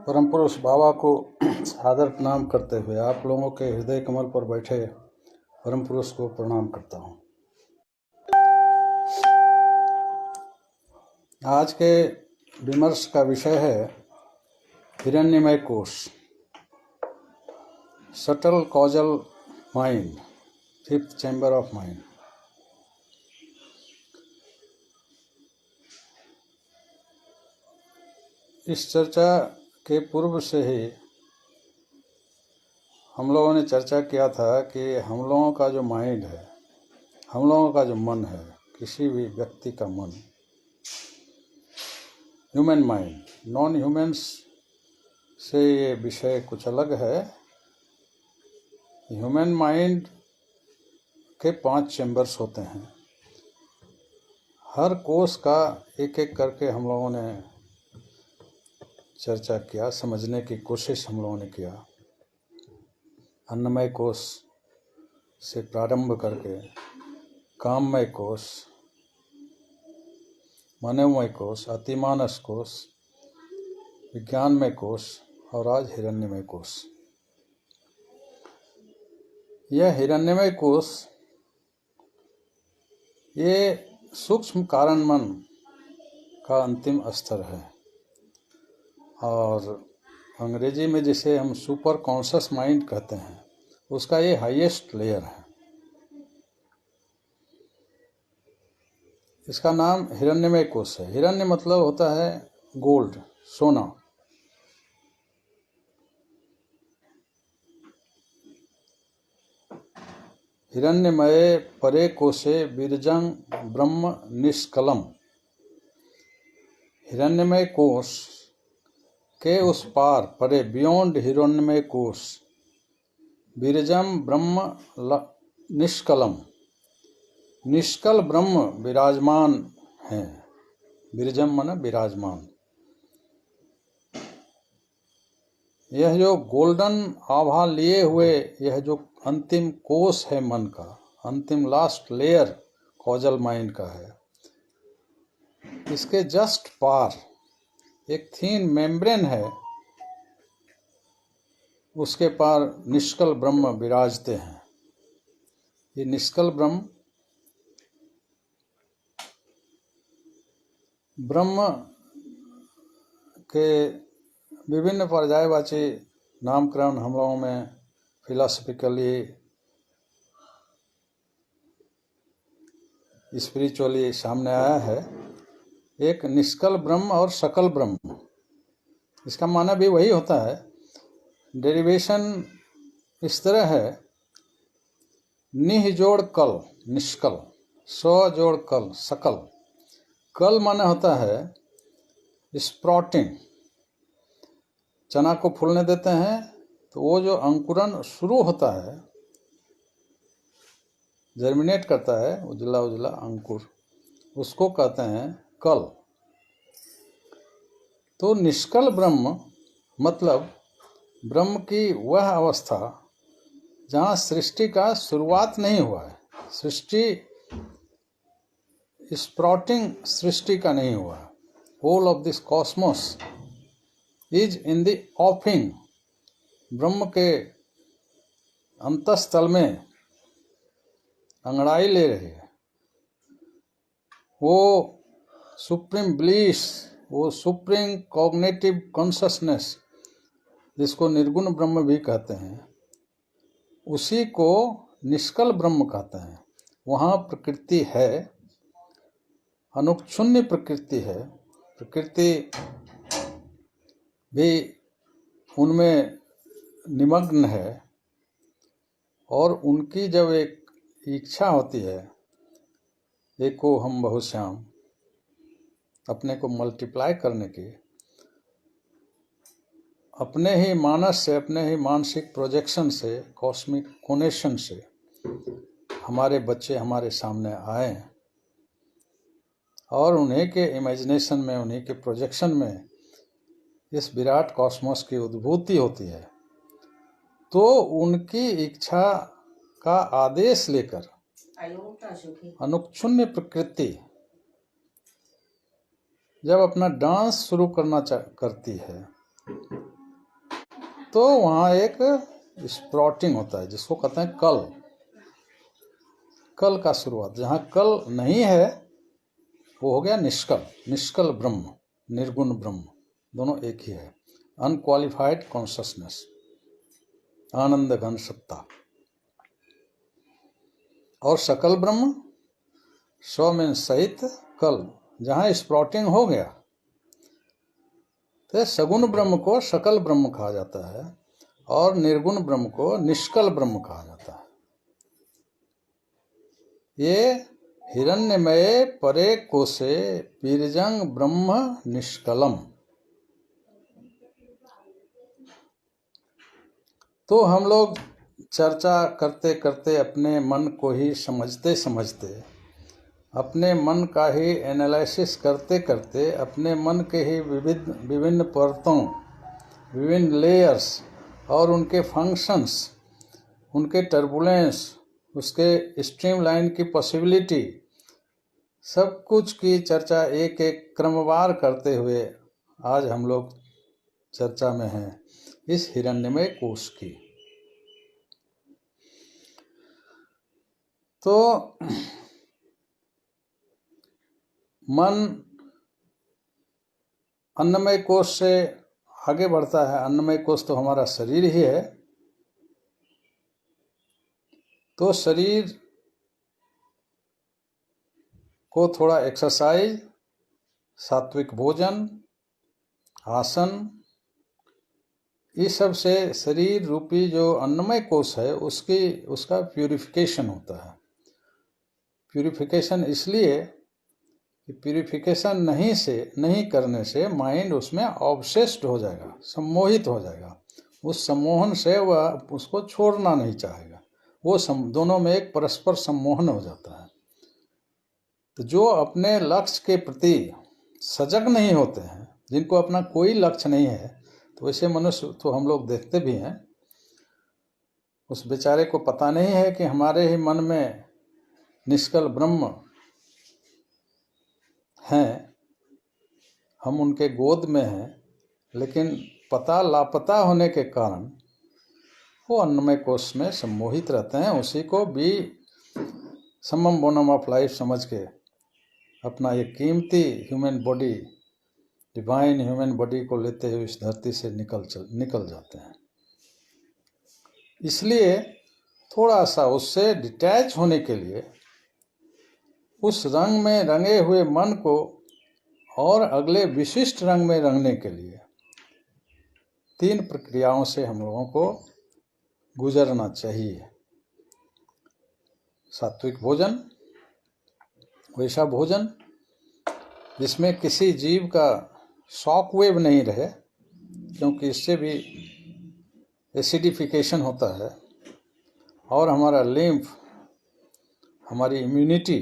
परम पुरुष बाबा को आदर प्रणाम करते हुए आप लोगों के हृदय कमल पर बैठे परम पुरुष को प्रणाम करता हूँ। आज के विमर्श का विषय है हिरण्यमय कोश, subtle causal mind, fifth chamber of mind. इस चर्चा के पूर्व से ही हम लोगों ने चर्चा किया था कि हम लोगों का जो माइंड है, हम लोगों का जो मन है, किसी भी व्यक्ति का मन, ह्यूमन माइंड, नॉन ह्यूमन्स से ये विषय कुछ अलग है। ह्यूमन माइंड के 5 चैम्बर्स होते हैं। हर कोष का एक एक करके हम लोगों ने चर्चा किया, समझने की कोशिश हम लोगों ने किया। अन्नमय कोष से प्रारंभ करके काममय कोष, मनोमय कोष, अतिमानस कोष, विज्ञानमय कोष और आज हिरण्यमय कोष। यह हिरण्यमय कोष ये सूक्ष्म कारण मन का अंतिम स्तर है और अंग्रेजी में जिसे हम सुपर कॉन्शस माइंड कहते हैं, उसका ये हाईएस्ट लेयर है। इसका नाम हिरण्यमय कोश है। हिरण्य मतलब होता है गोल्ड, सोना। हिरण्यमय परे कोशे बीरजं ब्रह्म निष्कलम। हिरण्यमय कोश के उस पार, परे, बियॉन्ड हिरण्यमय कोश, बीरजम ब्रह्म निष्कलम, निष्कल ब्रह्म विराजमान है। बीरजम माना विराजमान। यह जो गोल्डन आभा लिए हुए यह जो अंतिम कोश है मन का, अंतिम लास्ट लेयर कॉजल माइंड का है, इसके जस्ट पार एक थीन मेम्ब्रेन है, उसके पार निष्कल ब्रह्म विराजते हैं। ये निष्कल ब्रह्म के विभिन्न पर्यायवाची नामकरण हम लोगों में फिलॉसफिकली, स्पिरिचुअली सामने आया है। एक निष्कल ब्रह्म और सकल ब्रह्म, इसका माना भी वही होता है। डेरिवेशन इस तरह है, निह जोड़ कल निष्कल, स्व जोड़ कल सकल। कल माना होता है स्प्रॉटिंग। चना को फूलने देते हैं तो वो जो अंकुरन शुरू होता है, जर्मिनेट करता है, उजला उजला अंकुर, उसको कहते हैं कल। तो निष्कल ब्रह्म मतलब ब्रह्म की वह अवस्था जहाँ सृष्टि का शुरुआत नहीं हुआ है, सृष्टि स्प्रॉटिंग सृष्टि का नहीं हुआ। Whole of this cosmos is in the offing. ब्रह्म के अंतस्थल में अंगड़ाई ले रही है। वो सुप्रीम ब्लिस, वो सुप्रीम कॉग्निटिव कॉन्शसनेस, जिसको निर्गुण ब्रह्म भी कहते हैं, उसी को निष्कल ब्रह्म कहते हैं। वहाँ प्रकृति है, अनुक्षुण्य प्रकृति है। प्रकृति भी उनमें निमग्न है और उनकी जब एक इच्छा होती है, एको हम बहुश्याम, अपने को मल्टीप्लाई करने की, अपने ही मानस से, अपने ही मानसिक प्रोजेक्शन से, कॉस्मिक कोनेशन से हमारे बच्चे हमारे सामने आए और उन्हीं के इमेजिनेशन में, उन्हीं के प्रोजेक्शन में इस विराट कॉस्मोस की उद्भूति होती है। तो उनकी इच्छा का आदेश लेकर अनुक्षुण्य प्रकृति जब अपना डांस शुरू करती है तो वहाँ एक स्प्रॉटिंग होता है जिसको कहते हैं कल का शुरुआत। जहाँ कल नहीं है वो हो गया निष्कल ब्रह्म, निर्गुण ब्रह्म, दोनों एक ही है। अनक्वालिफाइड कॉन्शसनेस, आनंद घन सत्ता। और सकल ब्रह्म, स्व में सहित कल, जहाँ स्प्रॉटिंग हो गया तो सगुण ब्रह्म को सकल ब्रह्म कहा जाता है और निर्गुण ब्रह्म को निष्कल ब्रह्म कहा जाता है। ये हिरण्यमय परे कोशे बीरजंग ब्रह्म निष्कलम। तो हम लोग चर्चा करते करते अपने मन को ही समझते समझते, अपने मन का ही एनालिसिस करते करते, अपने मन के ही विभिन्न परतों, विभिन्न लेयर्स और उनके फंक्शंस, उनके टर्बुलेंस, उसके स्ट्रीमलाइन की पॉसिबिलिटी, सब कुछ की चर्चा एक एक क्रमवार करते हुए आज हम लोग चर्चा में हैं इस हिरण्यमय कोश की। तो मन अन्नमय कोश से आगे बढ़ता है। अन्नमय कोश तो हमारा शरीर ही है। तो शरीर को थोड़ा एक्सरसाइज, सात्विक भोजन, आसन, इस सब से शरीर रूपी जो अन्नमय कोश है उसका प्यूरिफिकेशन होता है। प्यूरिफिकेशन इसलिए कि प्यूरिफिकेशन नहीं करने से माइंड उसमें ऑब्सेस्ड हो जाएगा, सम्मोहित हो जाएगा। उस सम्मोहन से वह उसको छोड़ना नहीं चाहेगा। वो दोनों में एक परस्पर सम्मोहन हो जाता है। तो जो अपने लक्ष्य के प्रति सजग नहीं होते हैं, जिनको अपना कोई लक्ष्य नहीं है, तो वैसे मनुष्य तो हम लोग देखते भी हैं। उस बेचारे को पता नहीं है कि हमारे ही मन में निष्कल ब्रह्म हैं, हम उनके गोद में हैं, लेकिन लापता होने के कारण वो अन्नमय कोश में सम्मोहित रहते हैं। उसी को भी समम बोनम ऑफ लाइफ समझ के अपना ये कीमती human body, divine human body को लेते हुए इस धरती से निकल जाते हैं। इसलिए थोड़ा सा उससे डिटैच होने के लिए, उस रंग में रंगे हुए मन को और अगले विशिष्ट रंग में रंगने के लिए 3 प्रक्रियाओं से हम लोगों को गुजरना चाहिए। सात्विक भोजन, वैसा भोजन जिसमें किसी जीव का शॉक वेव नहीं रहे, क्योंकि इससे भी एसिडिफिकेशन होता है और हमारा लिम्फ, हमारी इम्यूनिटी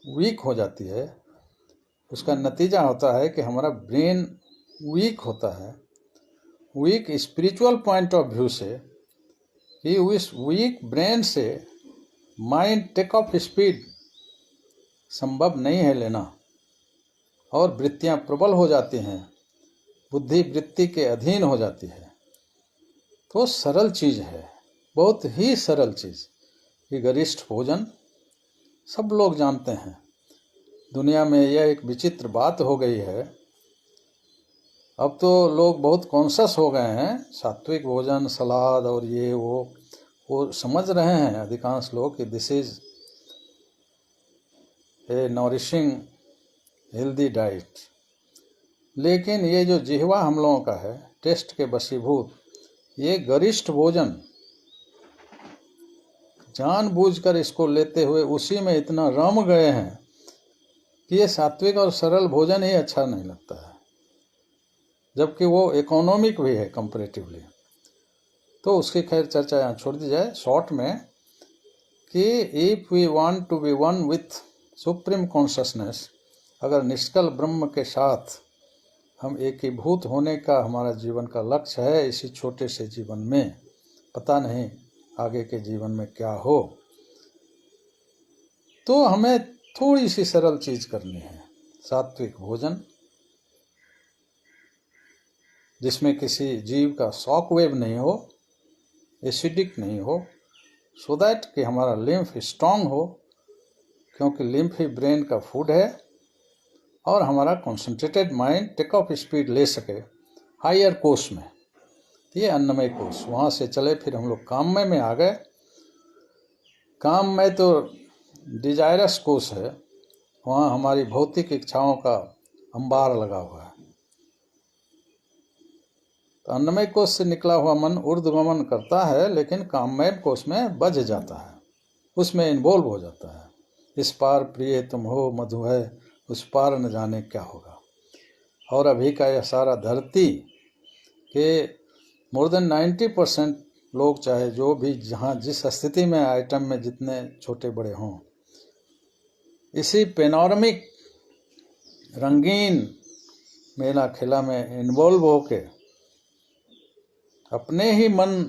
वीक हो जाती है। उसका नतीजा होता है कि हमारा ब्रेन वीक होता है। Weak spiritual point of view से, कि उस वीक ब्रेन से माइंड टेक ऑफ स्पीड संभव नहीं है लेना, और वृत्तियां प्रबल हो जाती हैं, बुद्धि वृत्ति के अधीन हो जाती है। तो सरल चीज है, बहुत ही सरल चीज, कि गरिष्ठ भोजन सब लोग जानते हैं। दुनिया में यह एक विचित्र बात हो गई है, अब तो लोग बहुत कॉन्शियस हो गए हैं। सात्विक भोजन, सलाद और ये वो समझ रहे हैं अधिकांश लोग कि this is a nourishing healthy diet. लेकिन ये जो जिह्वा हम लोगों का है, टेस्ट के वशीभूत, ये गरिष्ठ भोजन जानबूझकर इसको लेते हुए उसी में इतना रम गए हैं कि ये सात्विक और सरल भोजन ही अच्छा नहीं लगता है, जबकि वो इकोनॉमिक भी है कंपैरेटिवली। तो उसकी खैर चर्चा यहाँ छोड़ दी जाए शॉर्ट में, कि if we want to be one with supreme consciousness, अगर निष्कल ब्रह्म के साथ हम एकीभूत होने का हमारा जीवन का लक्ष्य है इसी छोटे से जीवन में, पता नहीं आगे के जीवन में क्या हो, तो हमें थोड़ी सी सरल चीज करनी है। सात्विक भोजन, जिसमें किसी जीव का शॉक वेव नहीं हो, एसिडिक नहीं हो, सो दैट कि हमारा लिम्फ स्ट्रांग हो, क्योंकि लिम्फ ही ब्रेन का फूड है, और हमारा concentrated mind take off speed ले सके हायर कोर्स में। ये अन्नमय कोष, वहाँ से चले फिर हम लोग काममय में आ गए। काममय तो डिजायरस कोष है, वहाँ हमारी भौतिक इच्छाओं का अंबार लगा हुआ है। तो अन्नमय कोष से निकला हुआ मन ऊर्ध्वगमन करता है, लेकिन काममय कोष में बझ जाता है, उसमें इन्वॉल्व हो जाता है। इस पार प्रिय तुम हो मधु है, उस पार न जाने क्या होगा। और अभी का यह सारा धरती के मोर देन 90% लोग, चाहे जो भी जहाँ जिस स्थिति में आइटम में जितने छोटे बड़े हों, इसी पेनोरमिक रंगीन मेला खेला में इन्वॉल्व होके अपने ही मन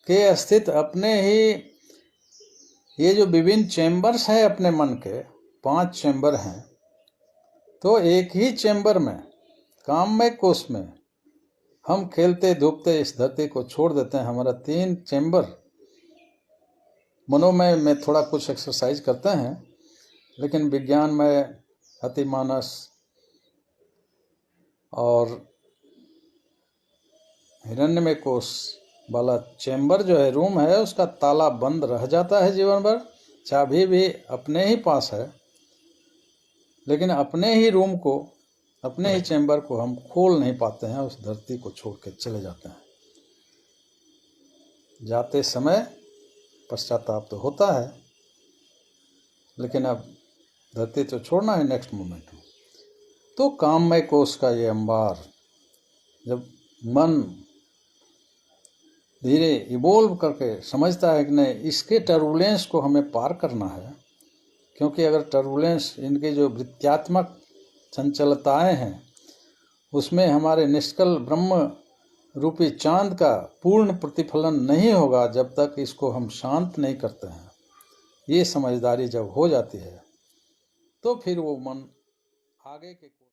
के स्थित, अपने ही ये जो विभिन्न चैम्बर्स हैं अपने मन के, 5 चैम्बर हैं, तो एक ही चैम्बर में, काममय कोष में हम खेलते धूपते इस धरती को छोड़ देते हैं। हमारा 3 चैम्बर मनोमय में थोड़ा कुछ एक्सरसाइज करते हैं, लेकिन विज्ञान में अतिमानस और हिरण्यमय कोष वाला चैम्बर जो है, रूम है, उसका ताला बंद रह जाता है जीवन भर। चाबी भी अपने ही पास है, लेकिन अपने ही रूम को, अपने ही चैम्बर को हम खोल नहीं पाते हैं। उस धरती को छोड़ के चले जाते हैं। जाते समय पश्चाताप तो होता है, लेकिन अब धरती तो छोड़ना है नेक्स्ट मोमेंट में। तो काममय कोष का ये अंबार, जब मन धीरे इवोल्व करके समझता है कि नहीं, इसके टर्बुलेंस को हमें पार करना है, क्योंकि अगर टर्बुलेंस, इनके जो वृत्त्यात्मक चंचलताएं हैं, उसमें हमारे निष्कल ब्रह्म रूपी चांद का पूर्ण प्रतिफलन नहीं होगा जब तक इसको हम शांत नहीं करते हैं। ये समझदारी जब हो जाती है, तो फिर वो मन आगे के